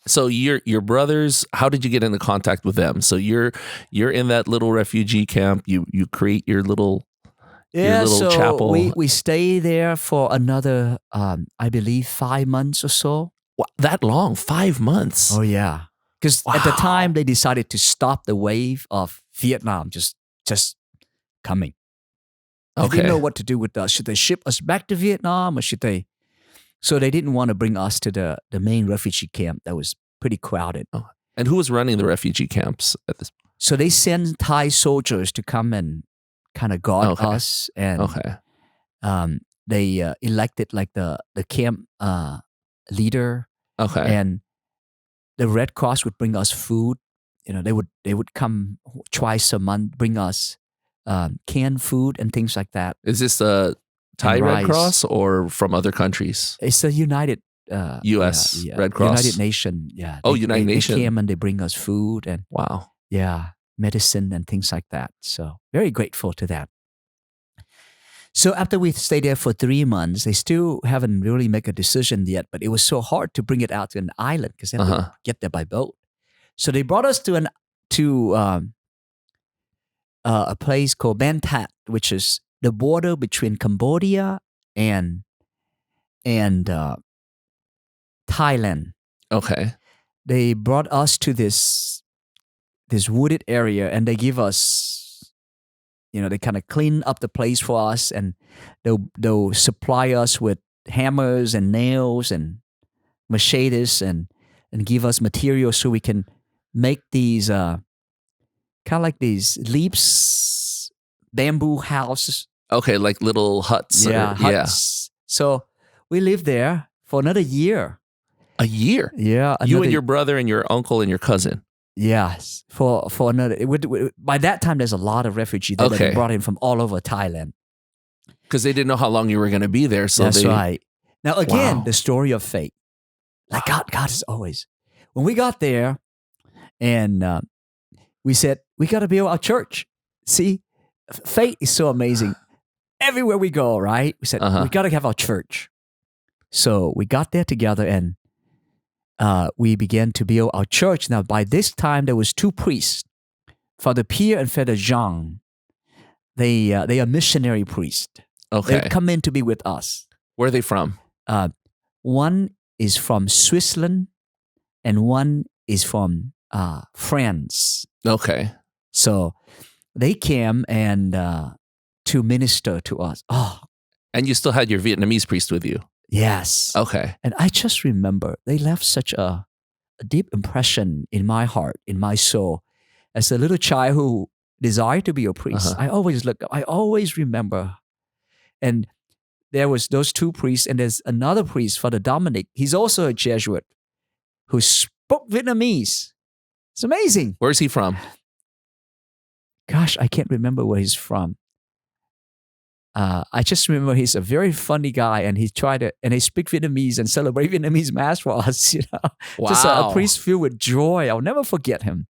So your brothers, how did you get into contact with them? So you're in that little refugee camp. You create your little So chapel. we stay there for another, I believe, 5 months or so. Wow, that long? 5 months? Oh yeah, because at the time they decided to stop the wave of Vietnam just coming. They didn't know what to do with us. Should they ship us back to Vietnam or should they? So they didn't want to bring us to the main refugee camp that was pretty crowded. Oh. And who was running the refugee camps at this? So they sent Thai soldiers to come and kind of guard us, and they elected like the camp leader. Okay. And the Red Cross would bring us food. You know, they would come twice a month, bring us canned food and things like that. Is this a Thai Red Cross or from other countries? It's a United U.S. Red Cross, United Nation. Yeah. United Nation. They came and they bring us food and medicine and things like that. So very grateful to that. So after we stayed there for 3 months, they still haven't really made a decision yet. But it was so hard to bring it out to an island because they have to get there by boat. So they brought us to a place called Ban That, which is the border between Cambodia and Thailand. Okay. They brought us to this wooded area, and they give us, they kind of clean up the place for us, and they'll supply us with hammers and nails and machetes and give us material so we can make these kind of like these leaps, bamboo houses. Okay, like little huts. Huts. Yeah. So we lived there for another year. A year? Yeah. You and your brother and your uncle and your cousin. Yes. For another. By that time, there's a lot of refugees that they brought in from all over Thailand. Because they didn't know how long you were going to be there. So that's right. Now, again, the story of fate. Like God is always. When we got there and we said, we got to build our church. See, fate is so amazing. Everywhere we go, right? We said, we got to have our church. So we got there together and we began to build our church. Now, by this time, there was 2 priests, Father Pierre and Father Jean. They are missionary priests. Okay. They come in to be with us. Where are they from? One is from Switzerland and one is from France. Okay. So they came and to minister to us. Oh. And you still had your Vietnamese priest with you? Yes. Okay. And I just remember they left such a deep impression in my heart, in my soul. As a little child who desired to be a priest, I always look up. I always remember. And there was those 2 priests, and there's another priest, Father Dominic. He's also a Jesuit who spoke Vietnamese. It's amazing. Where's he from? Gosh, I can't remember where he's from. I just remember he's a very funny guy, and he speak Vietnamese and celebrate Vietnamese mass for us. Wow. Just a priest filled with joy. I'll never forget him.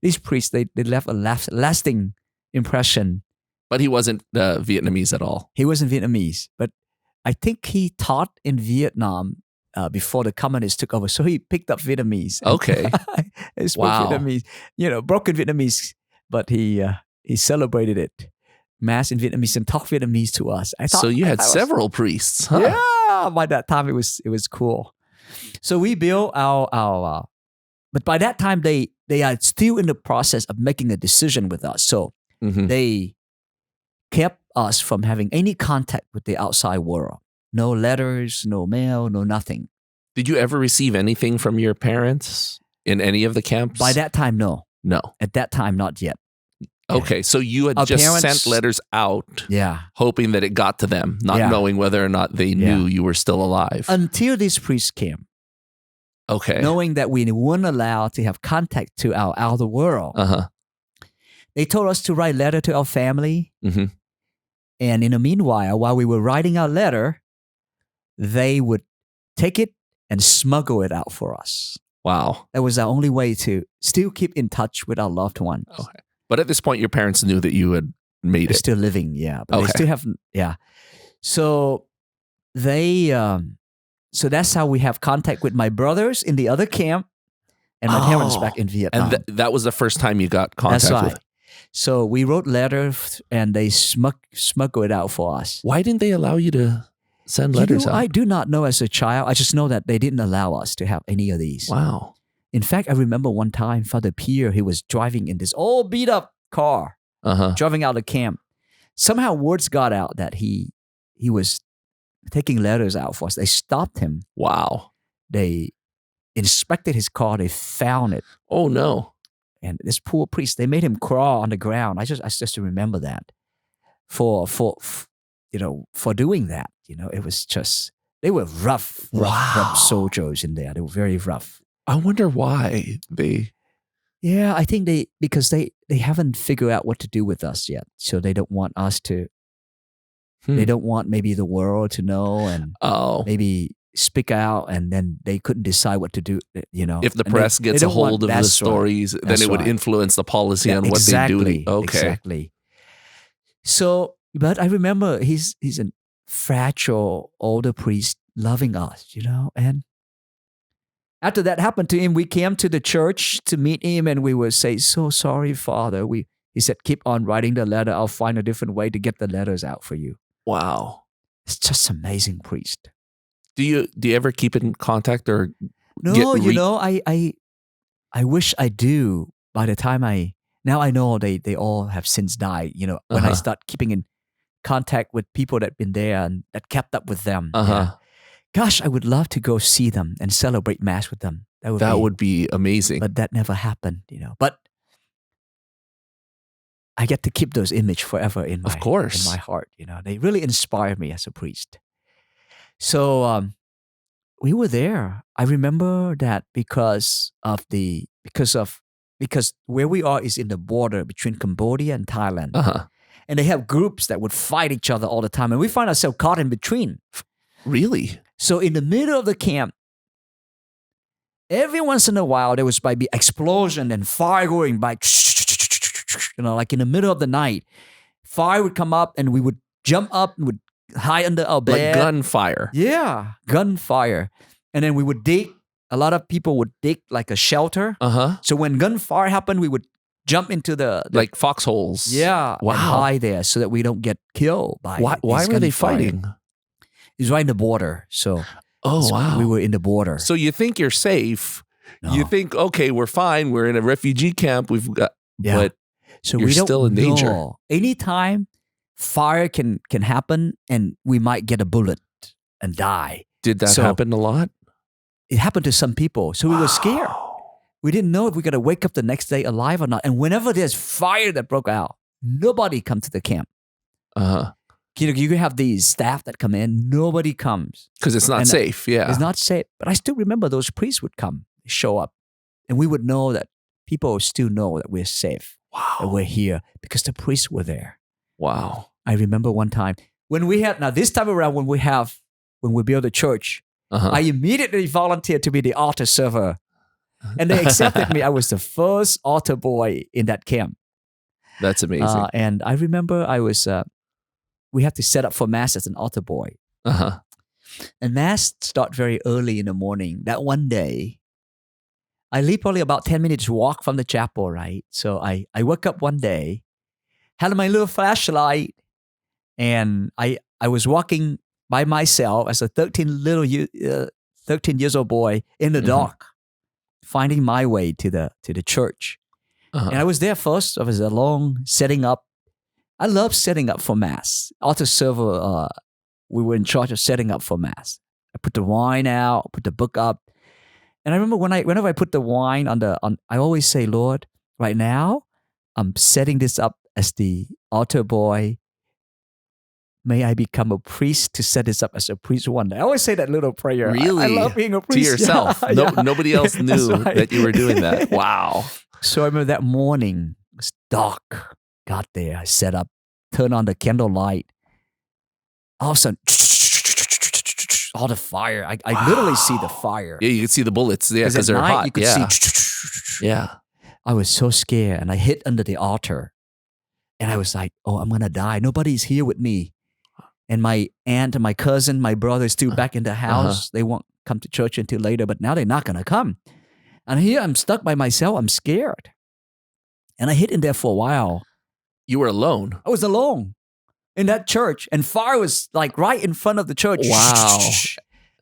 These priests, they left a lasting impression. But he wasn't Vietnamese at all. He wasn't Vietnamese, but I think he taught in Vietnam before the communists took over. So he picked up Vietnamese. Okay. He spoke Vietnamese, broken Vietnamese, but he celebrated it. Mass in Vietnamese and talk Vietnamese to us. So you had several priests, huh? Yeah, by that time it was cool. So we built our but by that time they are still in the process of making a decision with us. So they kept us from having any contact with the outside world. No letters, no mail, no nothing. Did you ever receive anything from your parents in any of the camps? By that time, no. No. At that time, not yet. Okay, so you had just sent letters out, hoping that it got to them, not knowing whether or not they knew you were still alive. Until this priest came. Okay. Knowing that we weren't allowed to have contact to our outer world. They told us to write a letter to our family. And in the meanwhile, while we were writing our letter, they would take it and smuggle it out for us. Wow. That was our only way to still keep in touch with our loved ones. Okay. But at this point, your parents knew that you had made it. Still living, but they still haven't, So they, so that's how we have contact with my brothers in the other camp. And my parents back in Vietnam. And that was the first time you got contact That's right. with. So we wrote letters and they smuggled it out for us. Why didn't they allow you to send letters out? I do not know as a child. I just know that they didn't allow us to have any of these. Wow. In fact, I remember one time Father Pierre, he was driving in this old beat up car, driving out of camp. Somehow words got out that he was taking letters out for us. They stopped him. Wow. They inspected his car. They found it. Oh no. And this poor priest, they made him crawl on the ground. I just remember that for doing that. It was just, they were rough soldiers in there. They were very rough. I wonder why they. Yeah, I think because they haven't figured out what to do with us yet. So they don't want us to, they don't want maybe the world to know and maybe speak out, and then they couldn't decide what to do, If the press gets a hold of the stories, then it would influence the policy on what they do. Okay. Exactly. So, but I remember he's a fragile older priest loving us, and after that happened to him, we came to the church to meet him, and we would say, "So sorry, Father." He said, "Keep on writing the letter. I'll find a different way to get the letters out for you." Wow. It's just amazing priest. Do you ever keep in contact or? No, I wish I do. By the time now I know they all have since died. When I start keeping in contact with people that've been there and that kept up with them. Yeah. Gosh, I would love to go see them and celebrate Mass with them. That would be amazing. But that never happened. But I get to keep those images forever in my heart. They really inspired me as a priest. So we were there. I remember that because where we are is in the border between Cambodia and Thailand, and they have groups that would fight each other all the time, and we find ourselves caught in between. Really? So in the middle of the camp, every once in a while there was be explosion and fire going by. Like in the middle of the night, fire would come up, and we would jump up and would hide under our bed. Like gunfire. Yeah, gunfire. And then we would dig. A lot of people would dig like a shelter. So when gunfire happened, we would jump into the like foxholes. Yeah. Wow. And hide there so that we don't get killed by. Why were they fighting? It's right in the border. So wow. We were in the border. So you think you're safe. No. You think, okay, we're fine. We're in a refugee camp. We've got, but so you're still in danger. Anytime fire can happen, and we might get a bullet and die. Did that happen a lot? It happened to some people. So we were scared. We didn't know if we're going to wake up the next day alive or not. And whenever there's fire that broke out, nobody comes to the camp. You have these staff that come in. Nobody comes. Because it's not safe. Yeah. It's not safe. But I still remember those priests would come, show up. And we would know that people still know that we're safe. Wow. That we're here because the priests were there. Wow. I remember one time this time around when we build a church, I immediately volunteered to be the altar server. And they accepted me. I was the first altar boy in that camp. That's amazing. And I remember we had to set up for Mass as an altar boy. And Mass start very early in the morning. That one day, I leave probably about 10 minutes walk from the chapel, right? So I woke up one day, had my little flashlight, and I was walking by myself as a 13 years old boy in the dark, finding my way to the church. And I was there first. I was alone setting up. I love setting up for Mass. Altar server, we were in charge of setting up for Mass. I put the wine out, put the book up. And I remember whenever I put the wine on I always say, Lord, right now, I'm setting this up as the altar boy. May I become a priest to set this up as a priest one day. I always say that little prayer. Really? I love being a priest. To yourself. Nobody else knew that you were doing that. Wow. So I remember that morning, it was dark. Got there, I set up, turned on the candle light. All of a sudden, all the fire. I literally see the fire. Yeah, you can see the bullets. Yeah, because they're hot. You could see. Yeah. I was so scared, and I hid under the altar. And I was like, oh, I'm going to die. Nobody's here with me. And my aunt and my cousin, my brother is still back in the house. They won't come to church until later, but now they're not going to come. And here I'm stuck by myself. I'm scared. And I hid in there for a while. You were alone? I was alone in that church. And fire was like right in front of the church. Wow.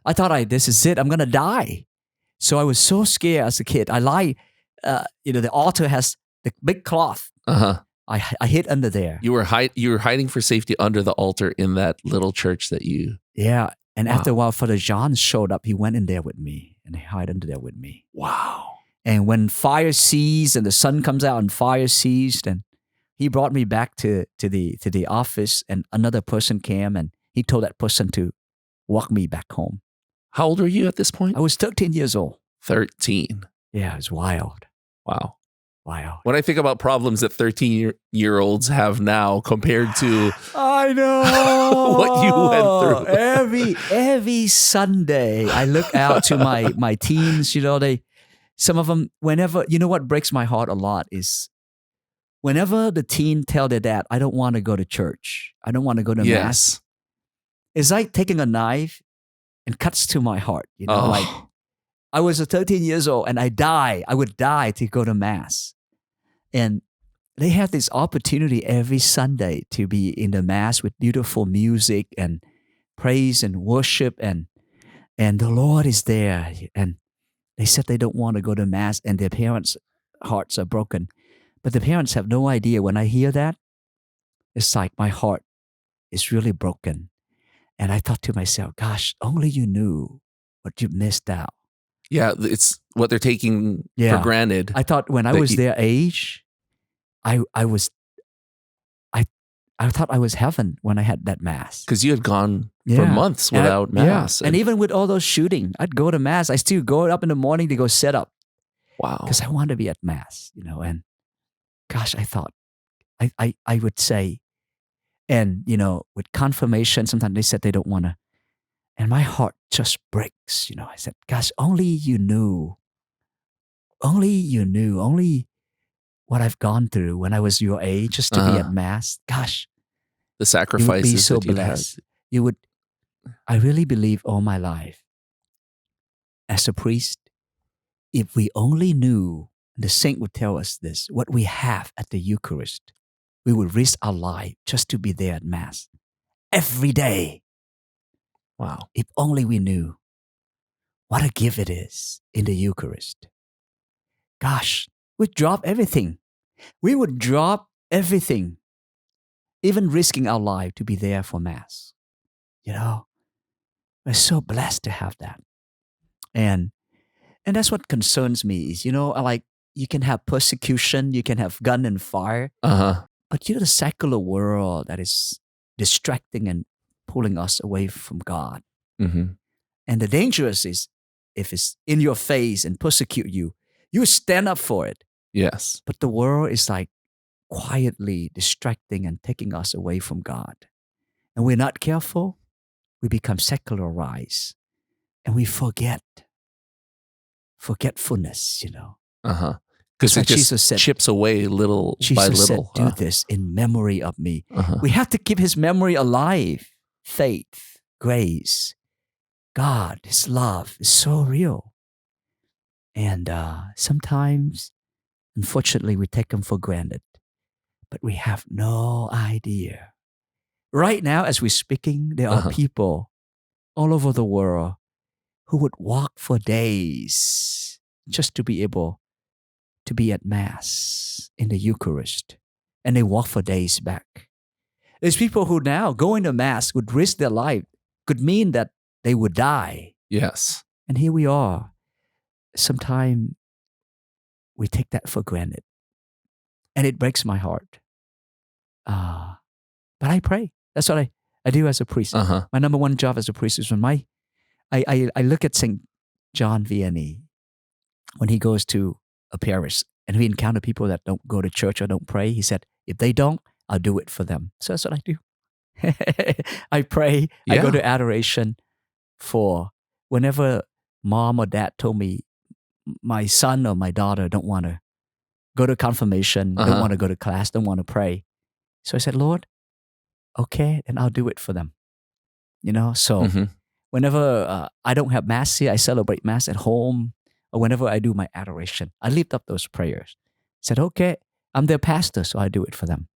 I thought, this is it. I'm going to die. So I was so scared as a kid. I lie, the altar has the big cloth. Uh-huh. I hid under there. You were hiding for safety under the altar in that little church that you... Yeah. And after a while, Father John showed up. He went in there with me and he hid under there with me. Wow. And when fire ceased and the sun comes out and fire ceased, and he brought me back to the office, and another person came and he told that person to walk me back home. How old were you at this point? I was 13 years old. 13. Yeah, it was wild. Wow. Wow. When I think about problems that 13-year-olds have now compared to I know what you went through. Every Sunday I look out to my teens, some of them, whenever, what breaks my heart a lot is whenever the teen tell their dad, I don't want to go to church. I don't want to go to mass. It's like taking a knife and cuts to my heart, like I was 13 years old and I would die to go to mass. And they have this opportunity every Sunday to be in the mass with beautiful music and praise and worship, and the Lord is there. And they said they don't want to go to mass, and their parents' hearts are broken. But the parents have no idea. When I hear that, it's like my heart is really broken. And I thought to myself, gosh, only you knew what you missed out. Yeah, it's what they're taking for granted. I thought when I was their age, I thought I was heaven when I had that mass. Because you had gone for months without mass. And even with all those shooting, I'd go to mass. I still go up in the morning to go set up. Wow. Because I want to be at mass, and gosh, I thought I would say, and with confirmation, sometimes they said they don't want to. And my heart just breaks, I said, gosh, only you knew what I've gone through when I was your age just to be at mass. Gosh, the sacrifices you would be so that you blessed. had. I really believe all my life as a priest, if we only knew, the saint would tell us this, what we have at the Eucharist, we would risk our life just to be there at mass every day. Wow. If only we knew what a gift it is in the Eucharist. Gosh, we'd drop everything. We would drop everything, even risking our life to be there for mass. We're so blessed to have that. And that's what concerns me is, like you can have persecution, you can have gun and fire, but the secular world that is distracting and pulling us away from God. Mm-hmm. And the dangerous is if it's in your face and persecute you, you stand up for it. Yes. But the world is like quietly distracting and taking us away from God. And we're not careful, we become secularized. And we forgetfulness, Because it just Jesus said, chips away little by little. Jesus said, do this in memory of me. We have to keep his memory alive. Faith, grace, God, his love is so real. And sometimes, unfortunately, we take them for granted. But we have no idea. Right now, as we're speaking, there are people all over the world who would walk for days just to be able to be at Mass in the Eucharist. And they walk for days back. There's people who now going to Mass would risk their life, could mean that they would die. Yes. And here we are. Sometimes we take that for granted. And it breaks my heart. But I pray. That's what I do as a priest. My number one job as a priest is when I look at St. John Vianney when he goes to a parish and we encounter people that don't go to church or don't pray. He said, if they don't, I'll do it for them. So that's what I do. I pray. I go to adoration for whenever mom or dad told me my son or my daughter don't want to go to confirmation, don't want to go to class, don't want to pray. So I said, Lord, okay, then I'll do it for them. So whenever I don't have Mass here, I celebrate Mass at home or whenever I do my adoration, I lift up those prayers. Said, okay, I'm their pastor, so I do it for them.